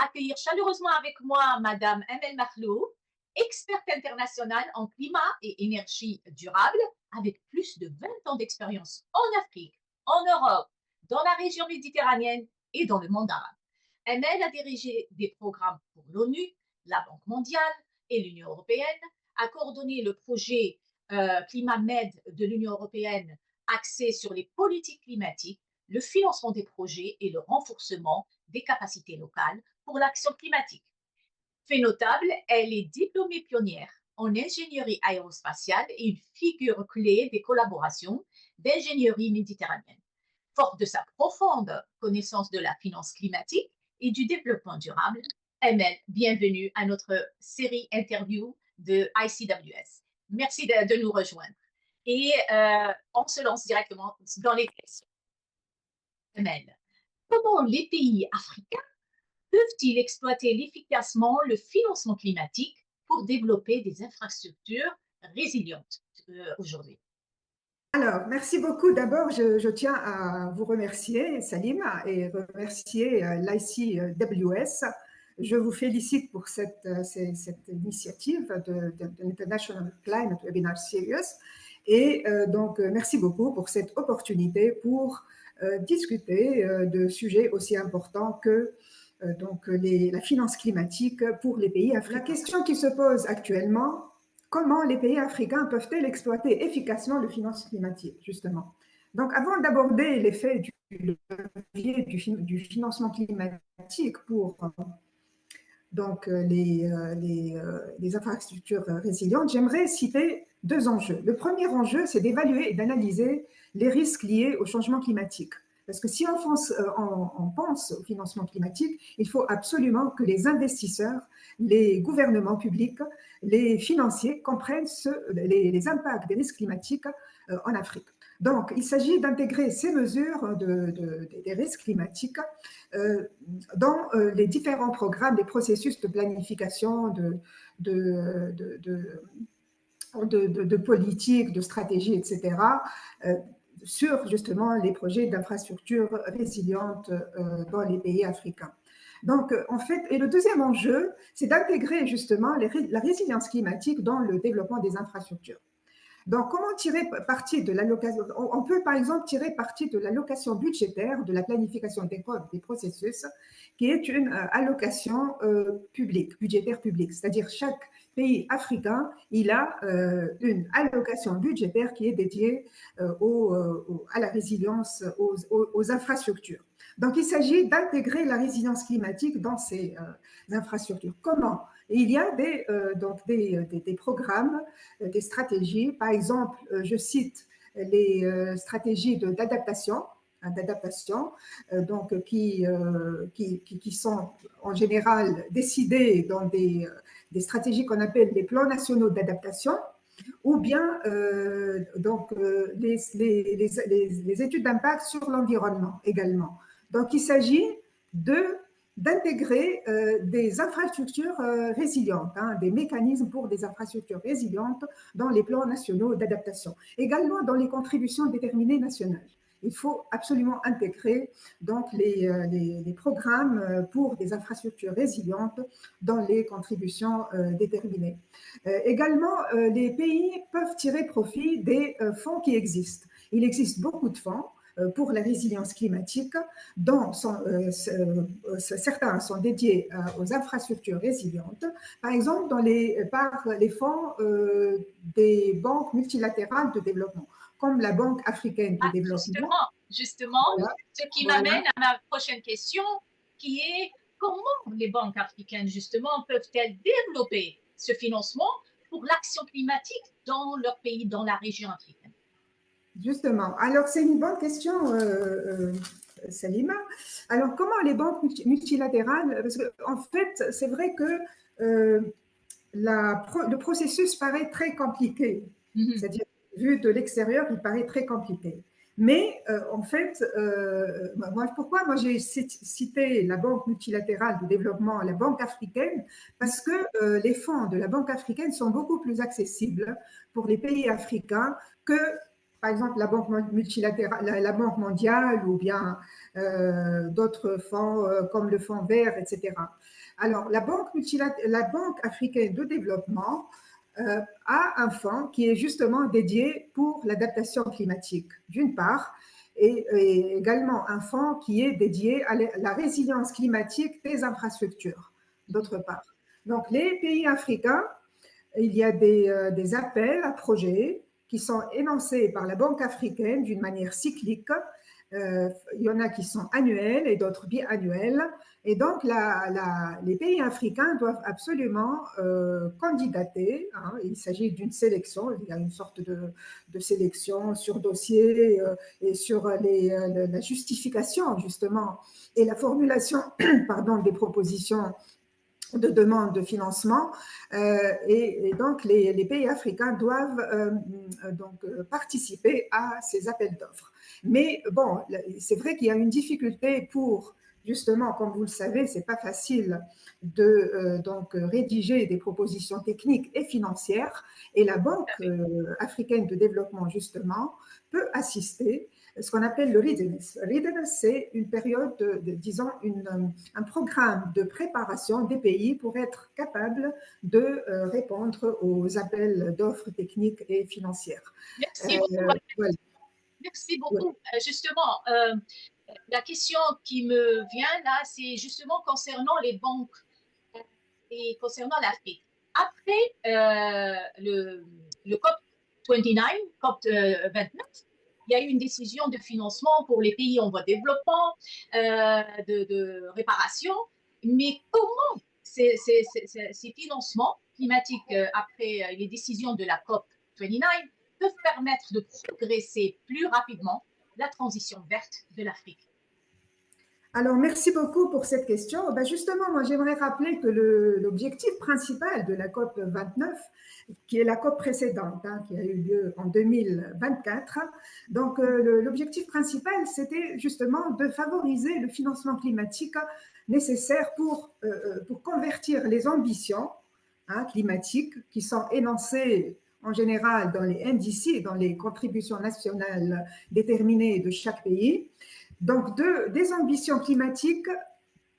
accueillir chaleureusement avec moi Madame Amel Makhlouf, experte internationale en climat et énergie durable, avec plus de 20 ans d'expérience en Afrique, en Europe, dans la région méditerranéenne et dans le monde arabe. Amel a dirigé des programmes pour l'ONU, la Banque mondiale et l'Union européenne, a coordonné le projet Climat Med de l'Union européenne axé sur les politiques climatiques, le financement des projets et le renforcement des capacités locales pour l'action climatique. Fait notable, elle est diplômée pionnière en ingénierie aérospatiale et une figure clé des collaborations d'ingénierie méditerranéenne. Forte de sa profonde connaissance de la finance climatique et du développement durable, ML, bienvenue à notre série interview de ICWS. Merci de nous rejoindre. Et on se lance directement dans les questions. ML, comment les pays africains peuvent-ils exploiter efficacement le financement climatique pour développer des infrastructures résilientes aujourd'hui? Alors, merci beaucoup. D'abord, je tiens à vous remercier, Salim, et remercier l'ICWS. Je vous félicite pour cette initiative de International Climate Webinar Series. Et donc, merci beaucoup pour cette opportunité pour discuter de sujets aussi importants que la finance climatique pour les pays africains. La question qui se pose actuellement, comment les pays africains peuvent-ils exploiter efficacement le financement climatique, justement? Donc, avant d'aborder l'effet du levier du financement climatique pour les infrastructures résilientes, j'aimerais citer deux enjeux. Le premier enjeu, c'est d'évaluer et d'analyser les risques liés au changement climatique. Parce que si on pense au financement climatique, il faut absolument que les investisseurs, les gouvernements publics, les financiers comprennent les impacts des risques climatiques en Afrique. Donc, il s'agit d'intégrer ces mesures des risques climatiques dans les différents programmes, les processus de planification, de politique, de stratégie, etc., sur justement les projets d'infrastructures résilientes dans les pays africains. Donc, en fait, et le deuxième enjeu, c'est d'intégrer justement la résilience climatique dans le développement des infrastructures. Donc, comment tirer parti de l'allocation? On peut, par exemple, tirer parti de l'allocation budgétaire de la planification des processus, qui est une allocation publique, budgétaire publique. C'est-à-dire, chaque pays africain, il a une allocation budgétaire qui est dédiée à la résilience, aux infrastructures. Donc, il s'agit d'intégrer la résilience climatique dans ces infrastructures. Comment? Il y a des programmes, des stratégies. Par exemple, je cite les stratégies d'adaptation, qui sont en général décidées dans des stratégies qu'on appelle les plans nationaux d'adaptation, ou bien les études d'impact sur l'environnement également. Donc, il s'agit d'intégrer des infrastructures résilientes, des mécanismes pour des infrastructures résilientes dans les plans nationaux d'adaptation. Également dans les contributions déterminées nationales. Il faut absolument intégrer donc les programmes pour des infrastructures résilientes dans les contributions déterminées. Également, les pays peuvent tirer profit des fonds qui existent. Il existe beaucoup de fonds pour la résilience climatique, dont certains sont dédiés aux infrastructures résilientes, par exemple par les fonds des banques multilatérales de développement, comme la Banque africaine de développement. Justement, voilà. Ce qui m'amène à ma prochaine question, qui est comment les banques africaines, justement, peuvent-elles développer ce financement pour l'action climatique dans leur pays, dans la région africaine? Justement. Alors, c'est une bonne question, Salima. Alors, comment les banques multilatérales, parce qu'en fait, c'est vrai que le processus paraît très compliqué. C'est-à-dire, vu de l'extérieur, il paraît très compliqué. Mais en fait, pourquoi j'ai cité la Banque multilatérale de développement, la Banque africaine? Parce que les fonds de la Banque africaine sont beaucoup plus accessibles pour les pays africains que par exemple la Banque multilatérale, la Banque mondiale ou bien d'autres fonds comme le Fonds vert, etc. Alors, la Banque africaine de développement a un fonds qui est justement dédié pour l'adaptation climatique, d'une part, et également un fonds qui est dédié à la résilience climatique des infrastructures, d'autre part. Donc, les pays africains, il y a des appels à projets qui sont énoncés par la Banque africaine d'une manière cyclique. Il y en a qui sont annuels et d'autres biannuels. Et donc, les pays africains doivent absolument candidater. Hein. Il s'agit d'une sélection. Il y a une sorte de sélection sur dossier et sur la justification, justement, et la formulation pardon, des propositions de demande de financement et donc les pays africains doivent participer à ces appels d'offres. Mais bon, c'est vrai qu'il y a une difficulté pour justement, comme vous le savez, c'est pas facile de rédiger des propositions techniques et financières et la Banque africaine de développement justement peut assister ce qu'on appelle le readiness. Readiness, c'est une période, disons, un programme de préparation des pays pour être capable de répondre aux appels d'offres techniques et financières. Merci beaucoup. Voilà. Merci beaucoup. Justement, la question qui me vient là, c'est justement concernant les banques et concernant l'Afrique. Après le COP 29, COP 29, il y a eu une décision de financement pour les pays en voie de développement, de réparation. Mais comment ces financements climatiques après les décisions de la COP 29 peuvent permettre de progresser plus rapidement la transition verte de l'Afrique? Alors, merci beaucoup pour cette question. Ben justement, moi, j'aimerais rappeler que l'objectif principal de la COP 29, qui est la COP précédente, hein, qui a eu lieu en 2024, donc l'objectif principal, c'était justement de favoriser le financement climatique nécessaire pour convertir les ambitions climatiques qui sont énoncées en général dans les NDC, dans les contributions nationales déterminées de chaque pays, donc des ambitions climatiques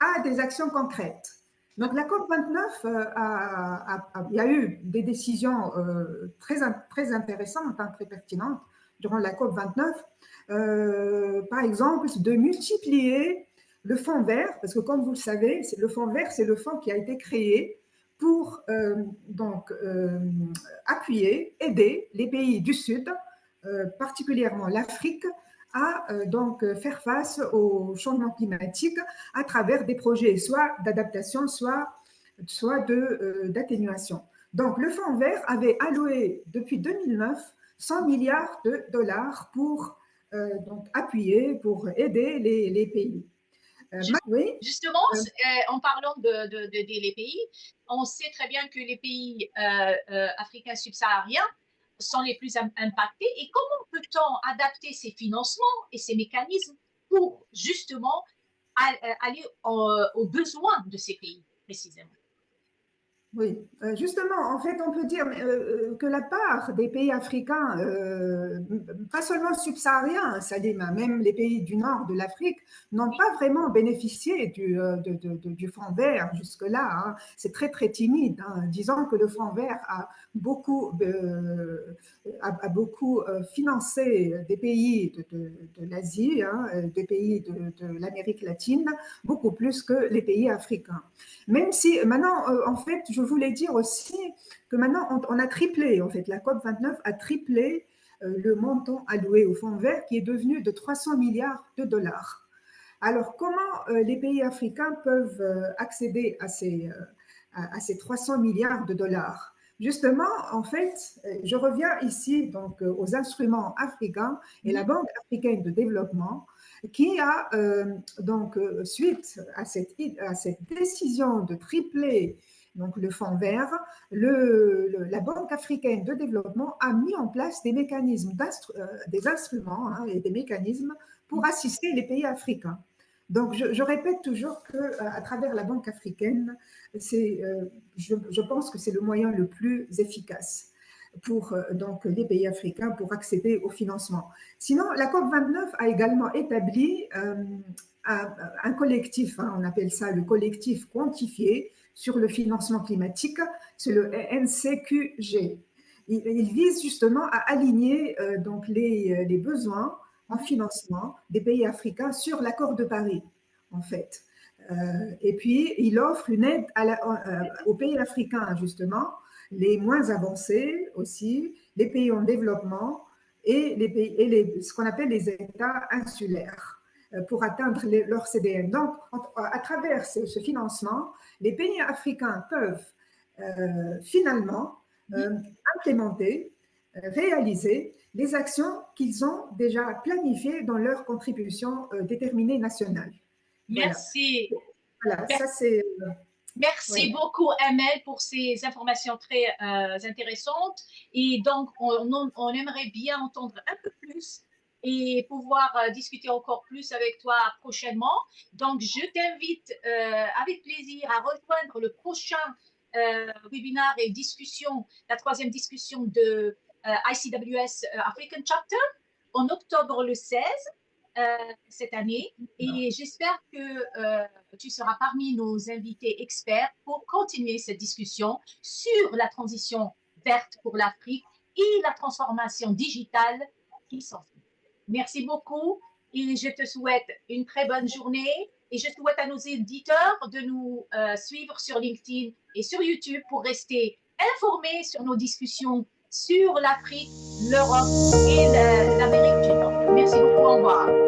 à des actions concrètes. Donc la COP29, il y a eu des décisions très intéressantes, très pertinentes durant la COP29. Par exemple, de multiplier le fonds vert, parce que comme vous le savez, le fonds vert, c'est le fonds qui a été créé pour appuyer, aider les pays du Sud, particulièrement l'Afrique, à faire face au changement climatique à travers des projets soit d'adaptation, soit d'atténuation. Donc, le Fonds vert avait alloué depuis 2009 100 milliards de dollars pour appuyer, pour aider les pays. Oui. Justement, en parlant d'aider les pays, on sait très bien que les pays africains subsahariens sont les plus impactés. Et comment peut-on adapter ces financements et ces mécanismes pour justement aller aux besoins de ces pays, précisément? Oui, justement, en fait, on peut dire que la part des pays africains, pas seulement subsahariens, Salima, même les pays du nord de l'Afrique, n'ont pas vraiment bénéficié du Fonds vert jusque-là. Hein. C'est très, très timide. Hein. Disons que le Fonds vert a beaucoup financé des pays de l'Asie, hein, des pays de l'Amérique latine, beaucoup plus que les pays africains. Même si maintenant, en fait, je voulais dire aussi que maintenant, on a triplé, en fait, la COP29 a triplé le montant alloué au Fonds vert qui est devenu de 300 milliards de dollars. Alors, comment les pays africains peuvent accéder à ces 300 milliards de dollars? Justement, en fait, je reviens ici donc aux instruments africains et la Banque africaine de développement qui a suite à cette décision de tripler donc le fonds vert, la Banque africaine de développement a mis en place des mécanismes, des instruments et des mécanismes pour assister les pays africains. Donc, je répète toujours qu'à travers la Banque africaine, je pense que c'est le moyen le plus efficace. pour donc les pays africains pour accéder au financement. Sinon, la COP29 a également établi un collectif, hein, on appelle ça le collectif quantifié sur le financement climatique, c'est le NCQG. Il vise justement à aligner donc les besoins en financement des pays africains sur l'accord de Paris, en fait. Et puis, il offre une aide aux pays africains, justement, les moins avancés aussi, les pays en développement et, ce qu'on appelle les États insulaires pour atteindre leur CDN. Donc, à travers ce financement, les pays africains peuvent finalement implémenter, réaliser les actions qu'ils ont déjà planifiées dans leur contribution déterminée nationale. Merci. Voilà, ça c'est. Merci beaucoup, Amel, pour ces informations très intéressantes. Et donc, on aimerait bien entendre un peu plus et pouvoir discuter encore plus avec toi prochainement. Donc, je t'invite avec plaisir à rejoindre le prochain webinaire et discussion, la troisième discussion de ICWS African Chapter en octobre le 16 cette année. Et j'espère que tu seras parmi nos invités experts pour continuer cette discussion sur la transition verte pour l'Afrique et la transformation digitale qui s'ensuit. Merci beaucoup et je te souhaite une très bonne journée et je souhaite à nos éditeurs de nous suivre sur LinkedIn et sur YouTube pour rester informés sur nos discussions sur l'Afrique, l'Europe et l'Amérique du Nord. Merci beaucoup, au revoir.